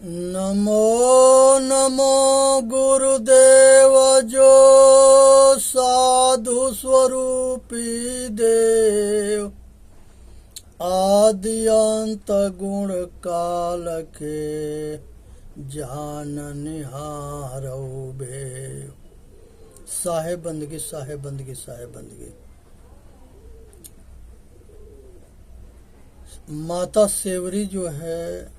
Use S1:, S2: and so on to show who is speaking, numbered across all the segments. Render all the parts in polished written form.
S1: नमो नमो गुरुदेव जो साधु स्वरूपी देव, आदि अंत गुण काल के जान निहारौ भेव। साहेब बंदगी, साहेब बंदगी, साहेब बंदगी। माता सेवरी जो है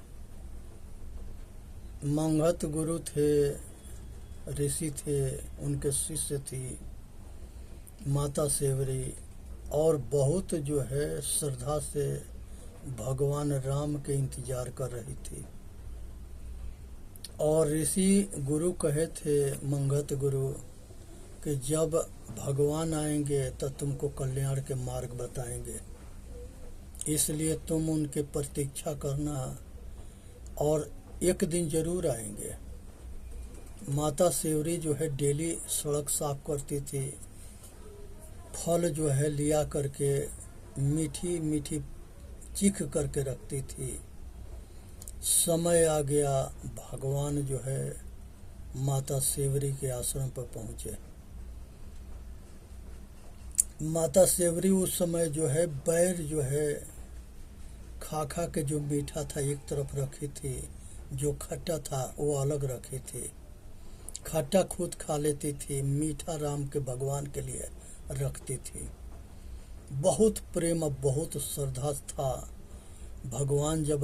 S1: मंगत गुरु थे, ऋषि थे, उनके शिष्य थी माता सेवरी, और बहुत जो है श्रद्धा से भगवान राम के इंतजार कर रही थी। और ऋषि गुरु कहे थे मंगत गुरु कि जब भगवान आएंगे तो तुमको कल्याण के मार्ग बताएंगे, इसलिए तुम उनके प्रतीक्षा करना और एक दिन जरूर आएंगे। माता सेवरी जो है डेली सड़क साफ करती थी, फल जो है लिया करके मीठी मीठी चीख करके रखती थी। समय आ गया, भगवान जो है माता सेवरी के आश्रम पर पहुंचे। माता सेवरी उस समय जो है बैर जो है खा खा के जो मीठा था एक तरफ रखी थी, जो खट्टा था वो अलग रखी थी। खट्टा खुद खा लेती थी, मीठा राम के भगवान के लिए रखती थी। बहुत प्रेम, बहुत श्रद्धा था। भगवान जब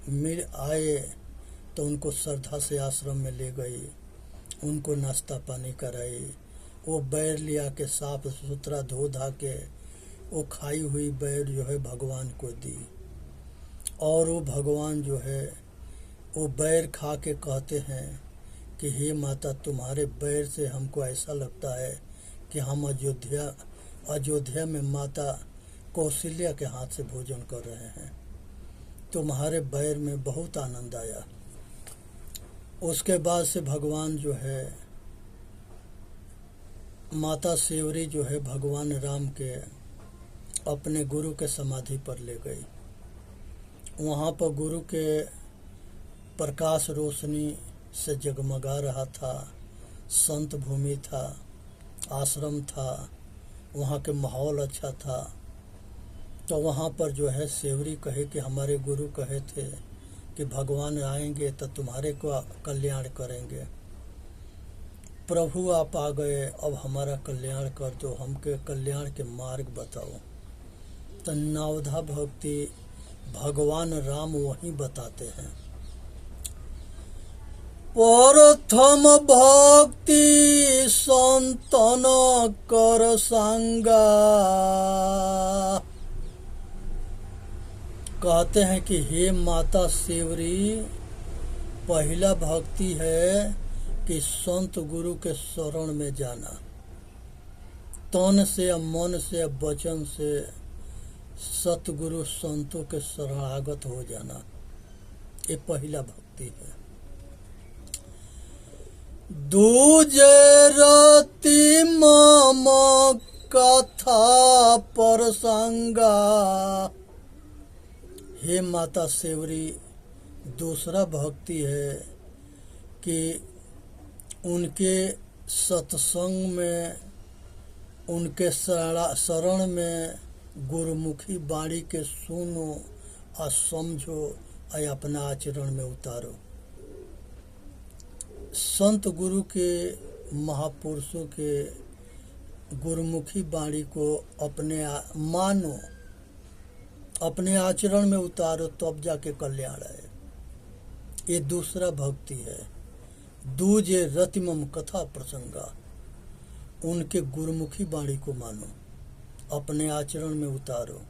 S1: मिल आए तो उनको श्रद्धा से आश्रम में ले गई, उनको नाश्ता पानी कराई। वो बैर लिया के साफ सुथरा धो धा के वो खाई हुई बैर जो है भगवान को दी। और वो भगवान जो है वो बैर खा के कहते हैं कि हे माता, तुम्हारे बैर से हमको ऐसा लगता है कि हम अयोध्या में माता कौशल्या के हाथ से भोजन कर रहे हैं। तुम्हारे बैर में बहुत आनंद आया। उसके बाद से भगवान जो है माता सेवरी जो है भगवान राम के अपने गुरु के समाधि पर ले गई। वहाँ पर गुरु के प्रकाश रोशनी से जगमगा रहा था। संत भूमि था, आश्रम था, वहाँ के माहौल अच्छा था। तो वहाँ पर जो है सेवरी कहे कि हमारे गुरु कहे थे कि भगवान आएंगे तो तुम्हारे को कल्याण करेंगे। प्रभु आप आ गए, अब हमारा कल्याण कर दो, हमके कल्याण के मार्ग बताओ। तो नवधा भक्ति भगवान राम वहीं बताते हैं। प्रथम भक्ति संतन कर संगा, कहते हैं कि हे माता सेवरी, पहला भक्ति है कि संत गुरु के शरण में जाना, तन से, मन से, वचन से सतगुरु संतों के शरणागत हो जाना। ये पहला भक्ति है। दूजे रति मम कथा प्रसंगा, हे माता सेवरी, दूसरा भक्ति है कि उनके सत्संग में, उनके शरण में गुरुमुखी वाणी के सुनो और समझो और अपना आचरण में उतारो। संत गुरु के, महापुरुषों के गुरुमुखी वाणी को अपने मानो, अपने आचरण में उतारो, तब जाके कल्याण है। ये दूसरा भक्ति है। दूजे रतिमम कथा प्रसंगा, उनके गुरुमुखी वाणी को मानो, अपने आचरण में उतारो।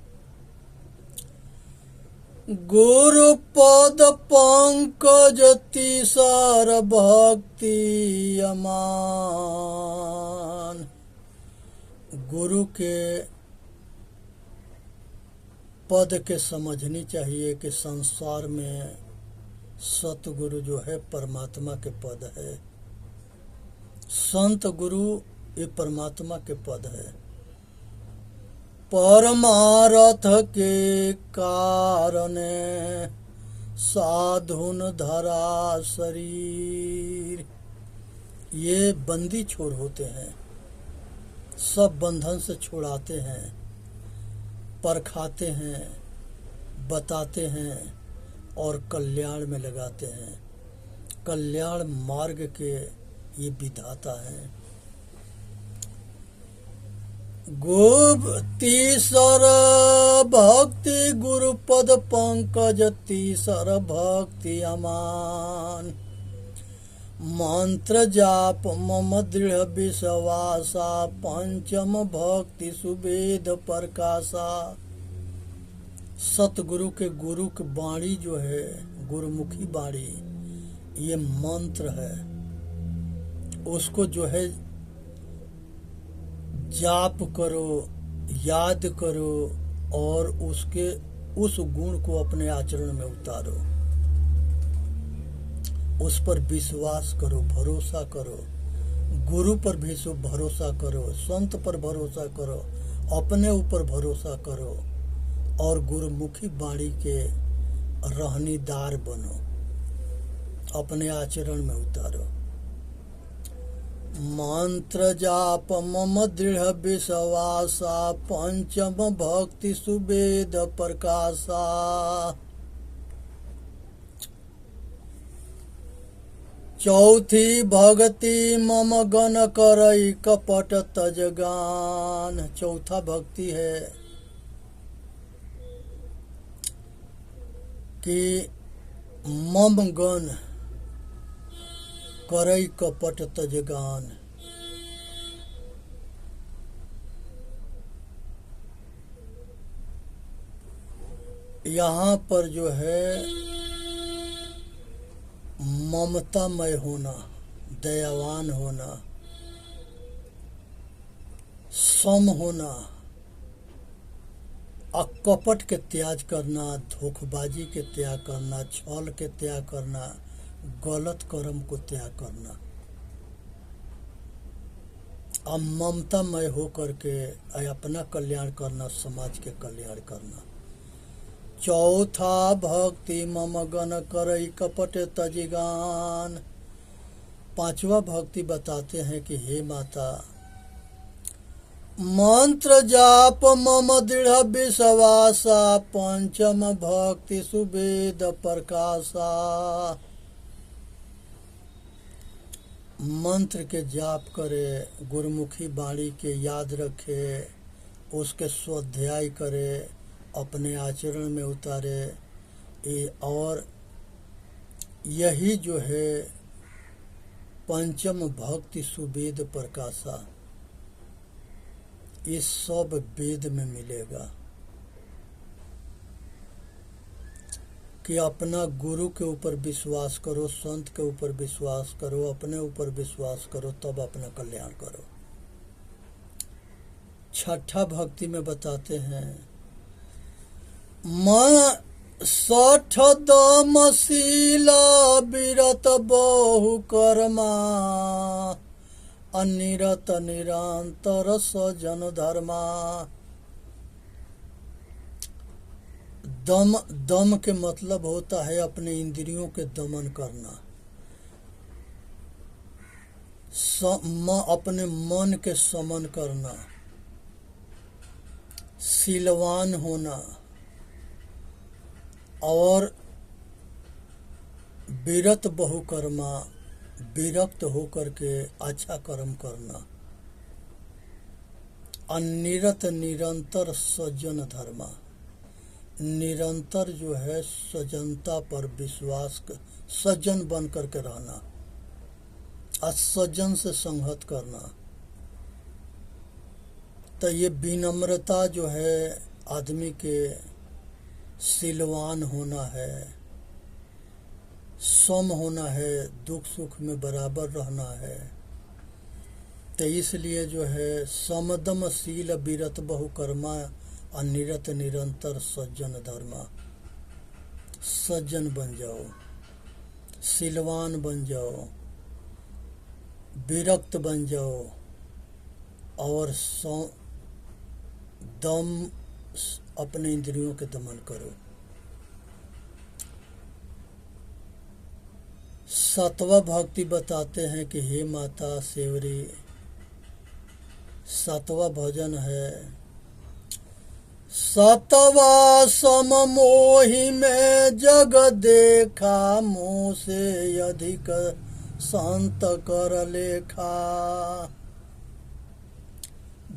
S1: गुरु पद पंकज तीसर भक्ति अमान, गुरु के पद के समझनी चाहिए कि संसार में सतगुरु जो है परमात्मा के पद है। संत गुरु ये परमात्मा के पद है। परमारथ के कारण साधुन धरा शरीर। ये बंदी छोर होते हैं, सब बंधन से छुड़ाते हैं, परखाते हैं, बताते हैं और कल्याण में लगाते हैं। कल्याण मार्ग के ये विधाता हैं। तीसर भक्ति गुरुपद पंकज, तीसर भक्ति अमान। मंत्र जाप मम दृढ़ विश्वासा, पंचम भक्ति सुवेद प्रकाशा। सतगुरु के गुरु की वाणी जो है, गुरुमुखी वाणी, ये मंत्र है। उसको जो है जाप करो, याद करो और उसके उस गुण को अपने आचरण में उतारो। उस पर विश्वास करो, भरोसा करो। गुरु पर भी भरोसा करो, संत पर भरोसा करो, अपने ऊपर भरोसा करो और गुरुमुखी वाणी के रहनीदार बनो, अपने आचरण में उतारो। मंत्र जाप मम दृढ़ विश्वासा, पंचम भक्ति सुवेद प्रकाशा। चौथी भक्ति मम गण करई कपट तजगान। चौथा भक्ति है कि मम गण करई कपट तजगान। यहाँ पर जो है ममतामय होना, दयावान होना, सम होना, कपट के त्याग करना, धोखेबाजी के त्याग करना, छल के त्याग करना, गलत कर्म को त्याग करना, अब ममतामय होकर के अपना कल्याण करना, समाज के कल्याण करना। चौथा भक्ति मम गण करई कपट तजिगान। पांचवा भक्ति बताते हैं कि हे माता, मंत्र जाप मम दृढ़ विश्वासा, पंचम भक्ति सुवेद प्रकाशा। मंत्र के जाप करे, गुरुमुखी वाणी के याद रखे, उसके स्वाध्याय करे, अपने आचरण में उतारे। और यही जो है पंचम भक्ति सुवेद प्रकाशा, ये सब वेद में मिलेगा कि अपना गुरु के ऊपर विश्वास करो, संत के ऊपर विश्वास करो, अपने ऊपर विश्वास करो, तब अपना कल्याण करो। छठा भक्ति में बताते हैं, मन सठ दमशीला विरत बहु कर्मा, अनिरत निरंतर सजन धर्मा। दम के मतलब होता है अपने इंद्रियों के दमन करना, अपने मन के समन करना, शीलवान होना और विरत बहुकर्मा, विरक्त होकर के अच्छा कर्म करना, अनिरत निरंतर सज्जन धर्मा। निरंतर जो है सज्जनता पर विश्वास, सज्जन बन करके रहना, असज्जन से संगत करना। तो ये विनम्रता जो है आदमी के, शीलवान होना है, सम होना है, दुख सुख में बराबर रहना है। तो इसलिए जो है समदम शील विरत बहुकर्मा, अनिरत निरंतर सज्जन धर्मा। सज्जन बन जाओ, शीलवान बन जाओ, विरक्त बन जाओ और अपने इंद्रियों के दमन करो। सातवां भक्ति बताते हैं कि हे माता सेवरी, सातवां भजन है। सातवा सम मोहि में जग देखा, मोह से अधिक संत कर लेखा।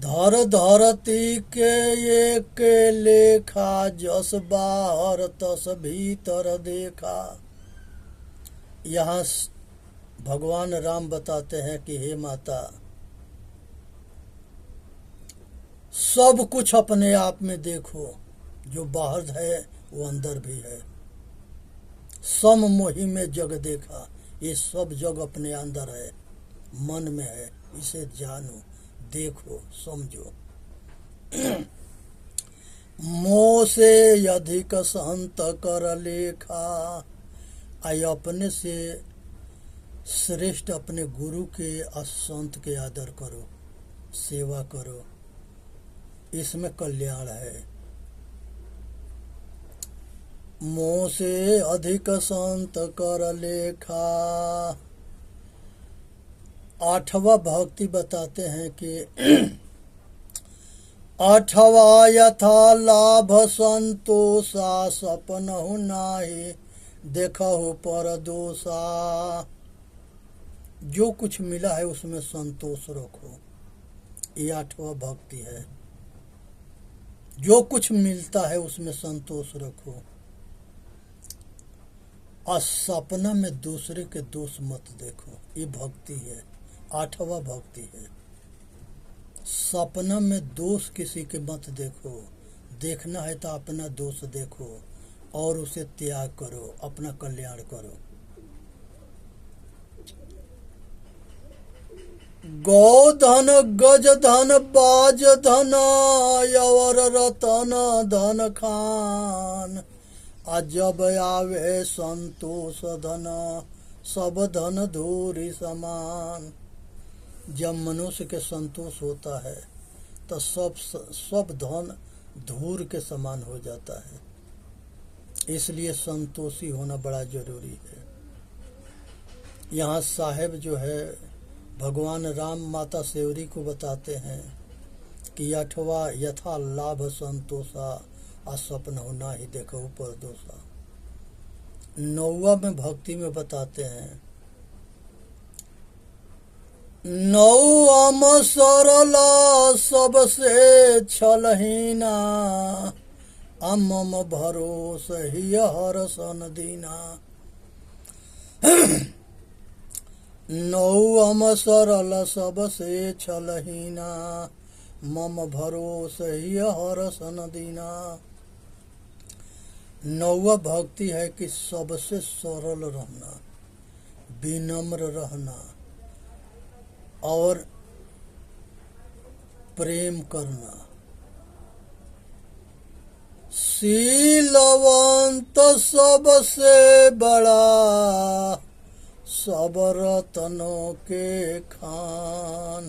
S1: धर धरती के एक लेखा, जस बाहर तस भीतर देखा। यहाँ भगवान राम बताते हैं कि हे माता, सब कुछ अपने आप में देखो, जो बाहर है वो अंदर भी है। सम मोहि में जग देखा, ये सब जग अपने अंदर है, मन में है, इसे जानो, देखो, समझो। मोह से अधिक संत कर लेखा, आई अपने से श्रेष्ठ अपने गुरु के और संत के आदर करो, सेवा करो, इसमें कल्याण है। मोह से अधिक संत कर लेखा। आठवां भक्ति बताते हैं कि आठवा यथा लाभ संतोषा, सपनहु नाहि देखहु पर दोषा। जो कुछ मिला है उसमें संतोष रखो, ये आठवां भक्ति है। जो कुछ मिलता है उसमें संतोष रखो, और सपना में दूसरे के दोष मत देखो, ये भक्ति है, आठवां भक्ति है। सपना में दोष किसी के मत देखो, देखना है तो अपना दोष देखो और उसे त्याग करो, अपना कल्याण करो। गौ धन गज धन बाज धन, यवर रतन धन खान। जब आवे संतोष धन, सब धन धूरी समान। जब मनुष्य के संतोष होता है तो सब धन धूर के समान हो जाता है। इसलिए संतोषी होना बड़ा जरूरी है। यहाँ साहेब जो है भगवान राम माता सेवरी को बताते हैं कि आठवा यथा लाभ संतोषा, असपन होना ही देखो पर दोषा। नौवा में भक्ति में बताते हैं, नौम सरला सबसे छलहीना, मम भरोस ही हरसन दीना। नौम सरल सबसे छलहीना, मम भरोस ही हरसन दीना। नौवा भक्ति है कि सबसे सरल रहना, विनम्र रहना और प्रेम करना। शीलवंत सबसे बड़ा, सब रत्नों के खान।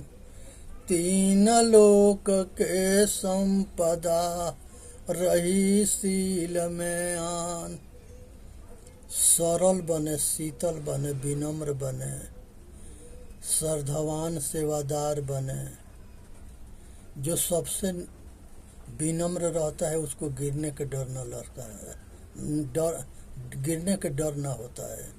S1: तीन लोक के संपदा, रही शील में आन। सरल बने, शीतल बने, विनम्र बने, श्रद्धावान सेवादार बने। जो सबसे विनम्र रहता है उसको गिरने के डर न लगता है, गिरने के डर न होता है।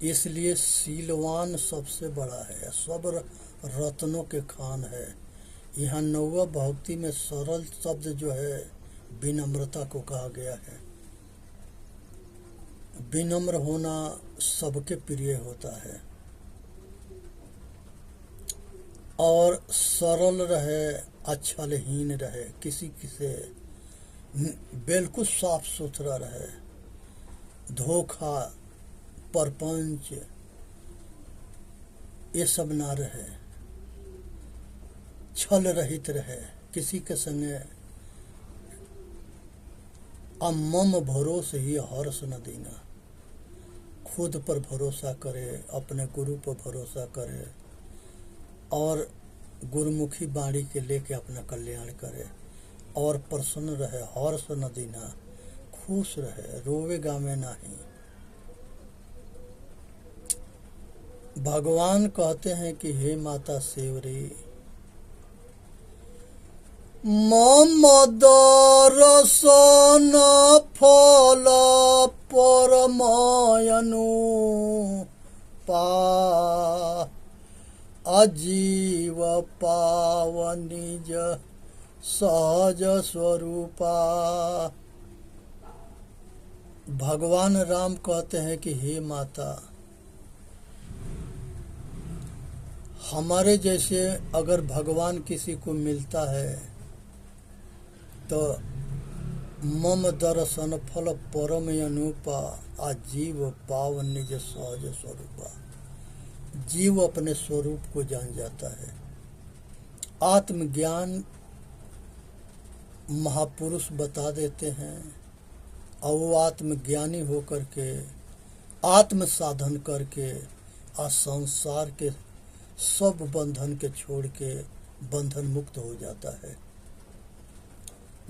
S1: इसलिए शीलवान सबसे बड़ा है, सब रत्नों के खान है। यहाँ नौवा भक्ति में सरल शब्द जो है विनम्रता को कहा गया है। विनम्र होना सबके प्रिय होता है और सरल रहे, अच्छलहीन रहे, किसी से बिल्कुल साफ सुथरा रहे, धोखा परपंच ये सब ना रहे, छल रहित रहे, किसी के संगे मम भरोसे ही हर्ष न देना। खुद पर भरोसा करे, अपने गुरु पर भरोसा करे और गुरुमुखी बाणी के लेके अपना कल्याण करे और प्रसन्न रहे, हर्ष न देना, खुश रहे, रोवे गावे नहीं। भगवान कहते हैं कि हे माता सेवरी, मम दर्शन फल परमयनु पा अजीव पाव निज सहज स्वरूपा। भगवान राम कहते हैं कि हे माता, हमारे जैसे अगर भगवान किसी को मिलता है तो मम दर्शन फल परम अनुपा आजीव पाव निज सहज स्वरूपा। जीव अपने स्वरूप को जान जाता है। आत्मज्ञान महापुरुष बता देते हैं और वो आत्मज्ञानी होकर के आत्म साधन करके आज संसार के सब बंधन के छोड़ के बंधन मुक्त हो जाता है,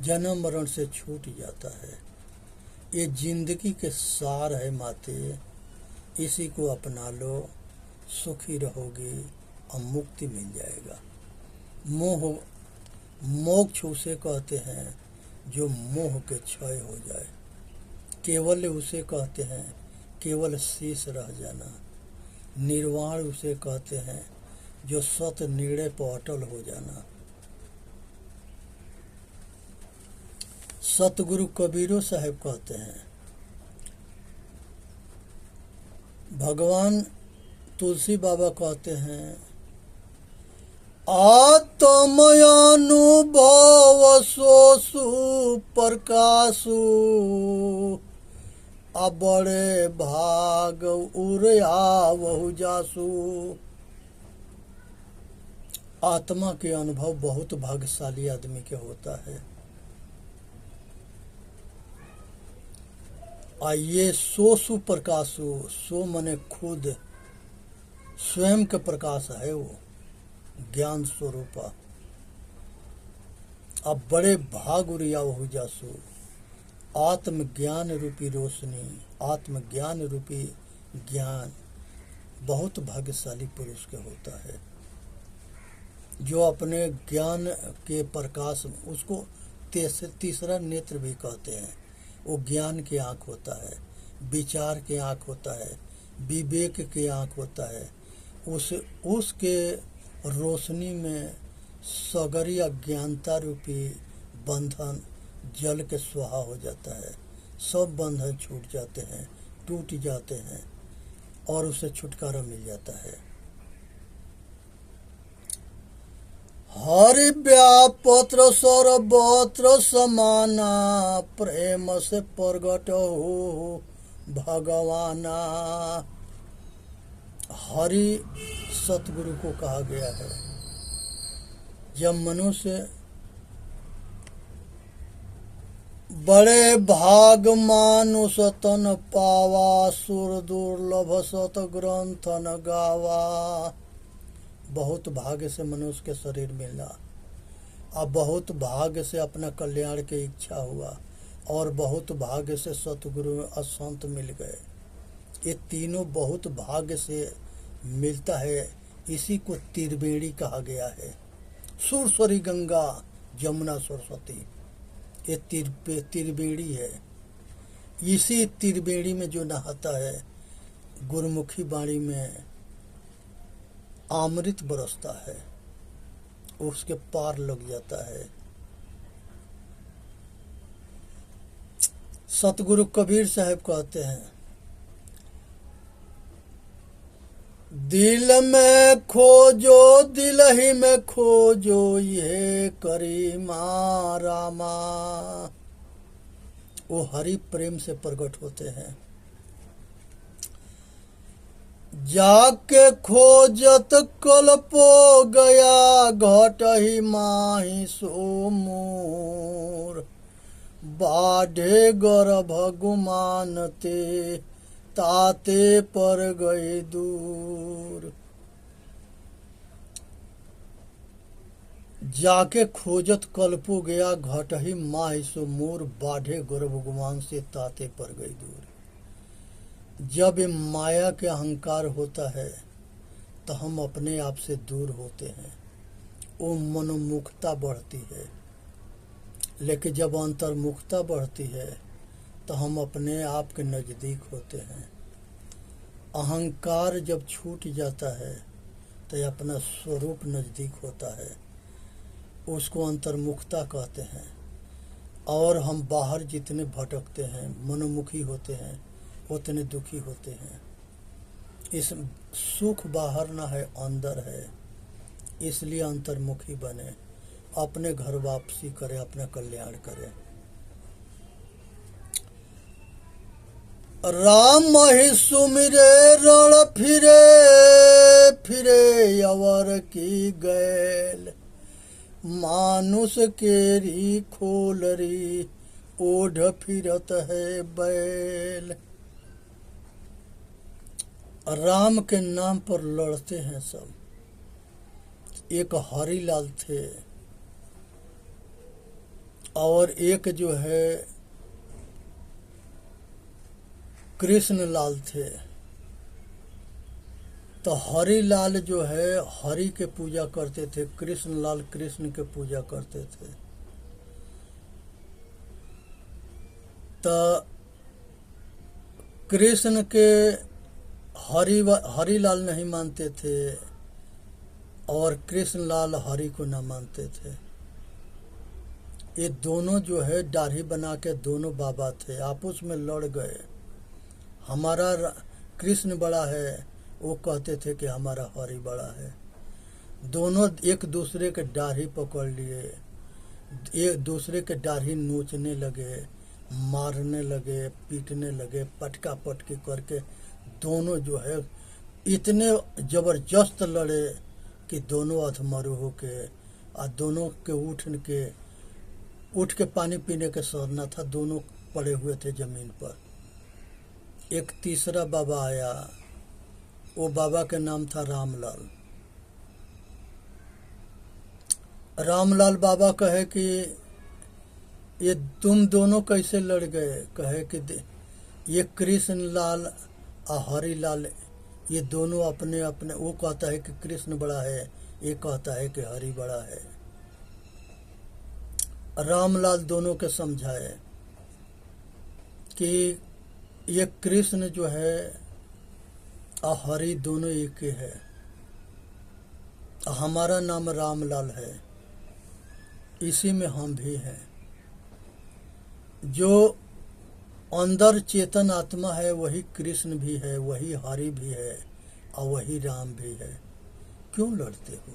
S1: जन्म मरण से छूट जाता है। ये जिंदगी के सार है माते, इसी को अपना लो, सुखी रहोगे और मुक्ति मिल जाएगा। मोक्ष उसे कहते हैं जो मोह के क्षय हो जाए। केवल उसे कहते हैं केवल शेष रह जाना। निर्वाण उसे कहते हैं जो सत निर्णय पर अटल हो जाना। सतगुरु कबीरो साहब कहते हैं, भगवान तुलसी बाबा कहते हैं, आत्मयानुभव सोसु प्रकाशु बड़े भाग उरयावहु जासु। आत्मा के अनुभव बहुत भाग्यशाली आदमी के होता है। ये सोसु प्रकाशु, सो मने खुद स्वयं के प्रकाश है वो ज्ञान स्वरूपा। अब बड़े भाग उरियावहु जासु, आत्मज्ञान रूपी रोशनी, आत्मज्ञान रूपी ज्ञान बहुत भाग्यशाली पुरुष के होता है, जो अपने ज्ञान के प्रकाश, उसको तीसरा नेत्र भी कहते हैं। वो ज्ञान की आँख होता है, विचार की आँख होता है, विवेक की आँख होता है। उसके रोशनी में सगरी अज्ञानता रूपी बंधन जल के स्वाहा हो जाता है। सब बंधन छूट जाते हैं, टूट जाते हैं और उसे छुटकारा मिल जाता है। हरि व्यापत्र सर्वत्र समाना, प्रेम से प्रगट हो भगवाना। हरि सतगुरु को कहा गया है। जब मनुष्य बड़े भाग मानुष तन पावा, सुर दुर्लभ सत ग्रंथ न गावा। बहुत भाग्य से मनुष्य के शरीर मिला, अब बहुत भाग्य से अपना कल्याण की इच्छा हुआ, और बहुत भाग्य से सतगुरु असंत मिल गए। ये तीनों बहुत भाग्य से मिलता है। इसी को त्रिवेणी कहा गया है। सुरसरी गंगा जमुना सरस्वती, ये त्रिवेणी है। इसी त्रिवेणी में जो नहाता है, गुरुमुखी वाणी में अमृत बरसता है, उसके पार लग जाता है। सतगुरु कबीर साहब कहते हैं, दिल में खोजो दिल ही में खोजो, ये करी माँ रामा। वो हरि प्रेम से प्रकट होते हैं। जाके खोजत कल्पो गया, घट ही माही सो मोर। बाढ़े गर्भ गुमानते, ताते पर गए दूर। जाके खोजत कल्पो गया, घट ही माही सो मोर। बाढ़े गर्भ गुमान से ताते पर गई दूर। जब ये माया के अहंकार होता है तो हम अपने आप से दूर होते हैं, वो मनोमुखता बढ़ती है। लेकिन जब अंतर्मुखता बढ़ती है तो हम अपने आप के नज़दीक होते हैं। अहंकार जब छूट जाता है तो अपना स्वरूप नज़दीक होता है, उसको अंतर्मुखता कहते हैं। और हम बाहर जितने भटकते हैं, मनोमुखी होते हैं, उतने दुखी होते हैं। इस सुख बाहर ना है, अंदर है। इसलिए अंतर्मुखी बने, अपने घर वापसी करें, अपना कल्याण करें। राम ही सुमिरे रण फिरे, फिरे अवर की गैल, मानुष केरी खोलरी, ओढ़ फिरत है बैल। राम के नाम पर लड़ते हैं सब। एक हरिलाल थे और एक जो है कृष्ण लाल थे। तो हरिलाल जो है हरि के पूजा करते थे, कृष्ण लाल कृष्ण के पूजा करते थे। तो कृष्ण के हरिलाल नहीं मानते थे और कृष्ण लाल हरि को न मानते थे। ये दोनों जो है दाढ़ी बना के दोनों बाबा थे, आपस में लड़ गए। हमारा कृष्ण बड़ा है, वो कहते थे कि हमारा हरि बड़ा है। दोनों एक दूसरे के दाढ़ी पकड़ लिए, एक दूसरे के दाढ़ी नोचने लगे, मारने लगे, पीटने लगे, पटका पटकी करके दोनों जो है इतने जबरदस्त लड़े कि दोनों अधमरु होके और दोनों के उठ के पानी पीने के सहना था, दोनों पड़े हुए थे जमीन पर। एक तीसरा बाबा आया, वो बाबा के नाम था रामलाल। रामलाल बाबा कहे कि ये तुम दोनों कैसे लड़ गए? कहे कि ये कृष्ण लाल और हरि लाल, ये दोनों अपने अपने, वो कहता है कि कृष्ण बड़ा है, ये कहता है कि हरि बड़ा है। रामलाल दोनों के समझाए कि ये कृष्ण जो है और हरि दोनों एक ही है, हमारा नाम रामलाल है, इसी में हम भी हैं। जो अंदर चेतन आत्मा है वही कृष्ण भी है, वही हरि भी है और वही राम भी है। क्यों लड़ते हो?